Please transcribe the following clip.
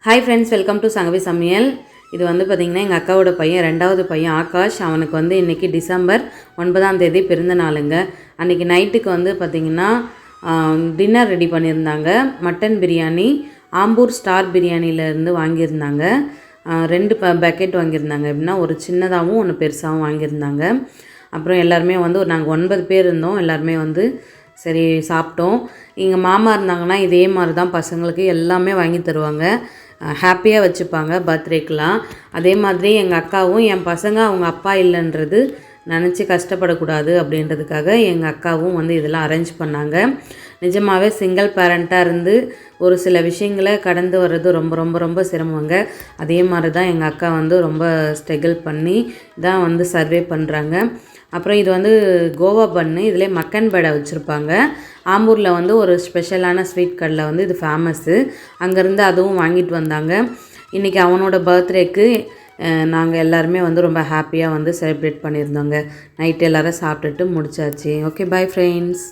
Hi friends, welcome to Sangavi சமையல். இது வந்து பார்த்திங்கன்னா எங்கள் அக்காவோட பையன், ரெண்டாவது பையன் ஆகாஷ். அவனுக்கு வந்து இன்றைக்கி டிசம்பர் 9 பிறந்த நாளுங்க. அன்றைக்கி நைட்டுக்கு வந்து பார்த்திங்கன்னா டின்னர் ரெடி பண்ணியிருந்தாங்க. மட்டன் பிரியாணி ஆம்பூர் ஸ்டார் பிரியாணியிலேருந்து வாங்கியிருந்தாங்க. 2 பேக்கெட் வாங்கியிருந்தாங்க. எப்படின்னா ஒரு சின்னதாகவும் ஒன்று பெருசாகவும் வாங்கியிருந்தாங்க. அப்புறம் எல்லாருமே வந்து நாங்கள் 9 பேர் இருந்தோம். எல்லாருமே வந்து சரி சாப்பிட்டோம். எங்கள் மாமா இருந்தாங்கன்னா இதே மாதிரி தான் பசங்களுக்கு எல்லாமே வாங்கி தருவாங்க. ஹாப்பியாக வச்சுப்பாங்க பர்த்டேக்கெலாம். அதே மாதிரி எங்கள் அக்காவும் என் பசங்க அவங்க அப்பா இல்லைன்றது நினச்சி கஷ்டப்படக்கூடாது அப்படின்றதுக்காக எங்கள் அக்காவும் வந்து இதெல்லாம் அரேஞ்ச் பண்ணாங்க. நிஜமாகவே சிங்கிள் பேரண்ட்டாக இருந்து ஒரு சில விஷயங்களை கடந்து வர்றது ரொம்ப ரொம்ப ரொம்ப சிரமங்க. அதே மாதிரி தான் எங்கள் அக்கா வந்து ரொம்ப ஸ்ட்ரகிள் பண்ணி தான் வந்து சர்வே பண்ணுறாங்க. அப்புறம் இது வந்து கோவா பன்னு, இதிலே மக்கன் பேடை வச்சுருப்பாங்க. ஆம்பூரில் வந்து ஒரு ஸ்பெஷலான ஸ்வீட் கடையில் வந்து இது ஃபேமஸ்ஸு. அங்கேருந்து அதுவும் வாங்கிட்டு வந்தாங்க. இன்றைக்கி அவனோட பர்த்டேக்கு நாங்கள் எல்லாருமே வந்து ரொம்ப ஹாப்பியாக வந்து செலிப்ரேட் பண்ணியிருந்தோங்க. நைட்டு எல்லோரும் சாப்பிட்டுட்டு முடிச்சாச்சு. Okay, bye friends.